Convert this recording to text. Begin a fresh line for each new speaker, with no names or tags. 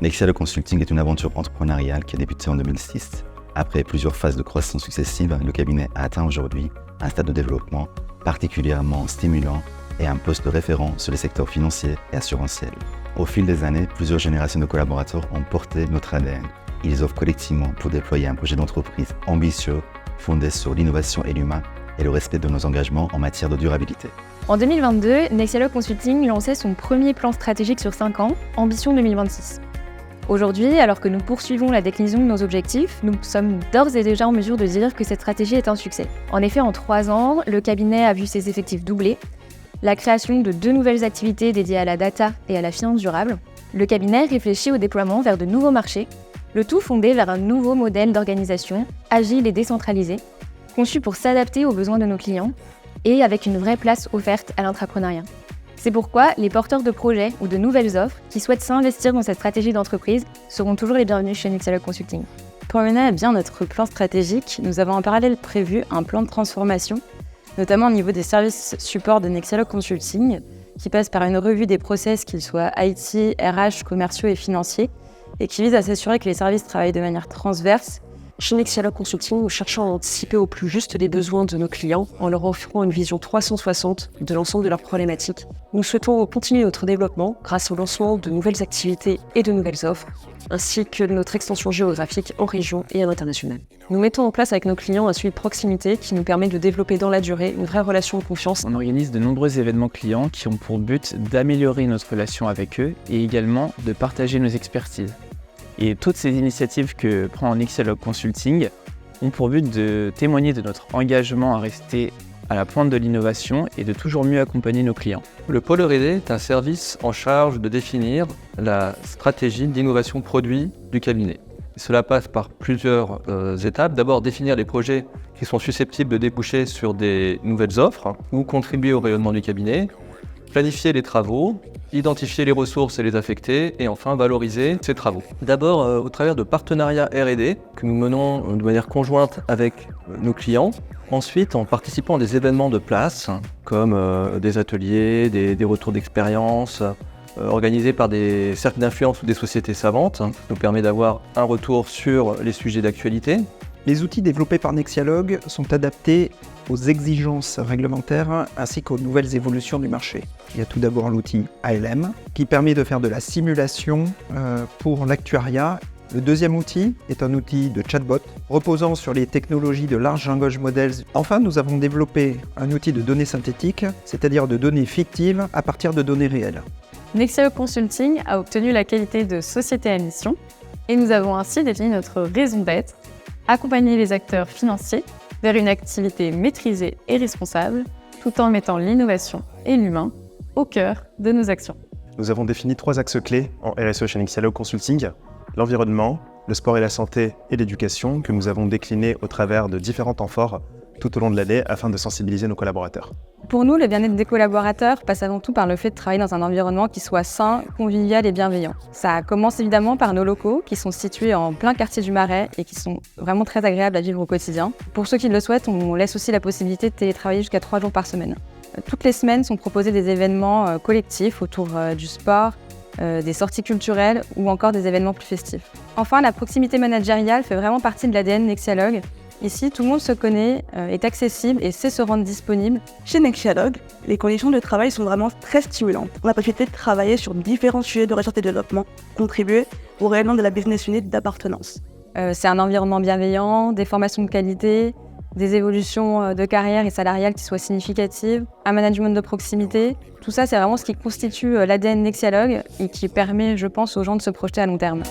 Nexialo Consulting est une aventure entrepreneuriale qui a débuté en 2006. Après plusieurs phases de croissance successives, le cabinet a atteint aujourd'hui un stade de développement particulièrement stimulant et un poste de référent sur les secteurs financiers et assurantiels. Au fil des années, plusieurs générations de collaborateurs ont porté notre ADN. Ils offrent collectivement pour déployer un projet d'entreprise ambitieux, fondé sur l'innovation et l'humain et le respect de nos engagements en matière de durabilité.
En 2022, Nexialo Consulting lançait son premier plan stratégique sur 5 ans, Ambition 2026. Aujourd'hui, alors que nous poursuivons la déclinaison de nos objectifs, nous sommes d'ores et déjà en mesure de dire que cette stratégie est un succès. En effet, en 3 ans, le cabinet a vu ses effectifs doubler, la création de 2 nouvelles activités dédiées à la data et à la finance durable. Le cabinet réfléchit au déploiement vers de nouveaux marchés, le tout fondé vers un nouveau modèle d'organisation, agile et décentralisé, conçu pour s'adapter aux besoins de nos clients et avec une vraie place offerte à l'entrepreneuriat. C'est pourquoi les porteurs de projets ou de nouvelles offres qui souhaitent s'investir dans cette stratégie d'entreprise seront toujours les bienvenus chez Nexialo Consulting.
Pour mener à bien notre plan stratégique, nous avons en parallèle prévu un plan de transformation, notamment au niveau des services support de Nexialo Consulting, qui passe par une revue des process, qu'ils soient IT, RH, commerciaux et financiers, et qui vise à s'assurer que les services travaillent de manière transverse.
Chez Nexialo Consulting, nous cherchons à anticiper au plus juste les besoins de nos clients en leur offrant une vision 360 de l'ensemble de leurs problématiques. Nous souhaitons continuer notre développement grâce au lancement de nouvelles activités et de nouvelles offres, ainsi que notre extension géographique en région et à l'international. Nous mettons en place avec nos clients un suivi de proximité qui nous permet de développer dans la durée une vraie relation de confiance.
On organise de nombreux événements clients qui ont pour but d'améliorer notre relation avec eux et également de partager nos expertises. Et toutes ces initiatives que prend Nexialo Consulting ont pour but de témoigner de notre engagement à rester à la pointe de l'innovation et de toujours mieux accompagner nos clients.
Le pôle R&D est un service en charge de définir la stratégie d'innovation produit du cabinet. Cela passe par plusieurs étapes. D'abord, définir les projets qui sont susceptibles de déboucher sur des nouvelles offres ou contribuer au rayonnement du cabinet. Planifier les travaux, identifier les ressources et les affecter, et enfin valoriser ces travaux. D'abord, au travers de partenariats R&D que nous menons de manière conjointe avec nos clients. Ensuite, en participant à des événements de place, comme des ateliers, des retours d'expérience, organisés par des cercles d'influence ou des sociétés savantes, qui nous permet d'avoir un retour sur les sujets d'actualité.
Les outils développés par Nexialo sont adaptés aux exigences réglementaires ainsi qu'aux nouvelles évolutions du marché. Il y a tout d'abord l'outil ALM qui permet de faire de la simulation pour l'actuariat. Le deuxième outil est un outil de chatbot reposant sur les technologies de Large Language Models. Enfin, nous avons développé un outil de données synthétiques, c'est-à-dire de données fictives à partir de données réelles.
Nexialo Consulting a obtenu la qualité de société à mission et nous avons ainsi défini notre raison d'être, accompagner les acteurs financiers vers une activité maîtrisée et responsable, tout en mettant l'innovation et l'humain au cœur de nos actions.
Nous avons défini 3 axes clés en RSE chez Nexialo Consulting: l'environnement, le sport et la santé et l'éducation, que nous avons déclinés au travers de différents temps forts tout au long de l'année afin de sensibiliser nos collaborateurs.
Pour nous, le bien-être des collaborateurs passe avant tout par le fait de travailler dans un environnement qui soit sain, convivial et bienveillant. Ça commence évidemment par nos locaux qui sont situés en plein quartier du Marais et qui sont vraiment très agréables à vivre au quotidien. Pour ceux qui le souhaitent, on laisse aussi la possibilité de télétravailler jusqu'à 3 jours par semaine. Toutes les semaines sont proposés des événements collectifs autour du sport, des sorties culturelles ou encore des événements plus festifs. Enfin, la proximité managériale fait vraiment partie de l'ADN Nexialo. Ici, tout le monde se connaît, est accessible et sait se rendre disponible.
Chez Nexialo, les conditions de travail sont vraiment très stimulantes. On a la possibilité de travailler sur différents sujets de recherche et développement, contribuer au rayonnement de la business unit d'appartenance.
C'est un environnement bienveillant, des formations de qualité, des évolutions de carrière et salariales qui soient significatives, un management de proximité. Tout ça, c'est vraiment ce qui constitue l'ADN Nexialo et qui permet, je pense, aux gens de se projeter à long terme.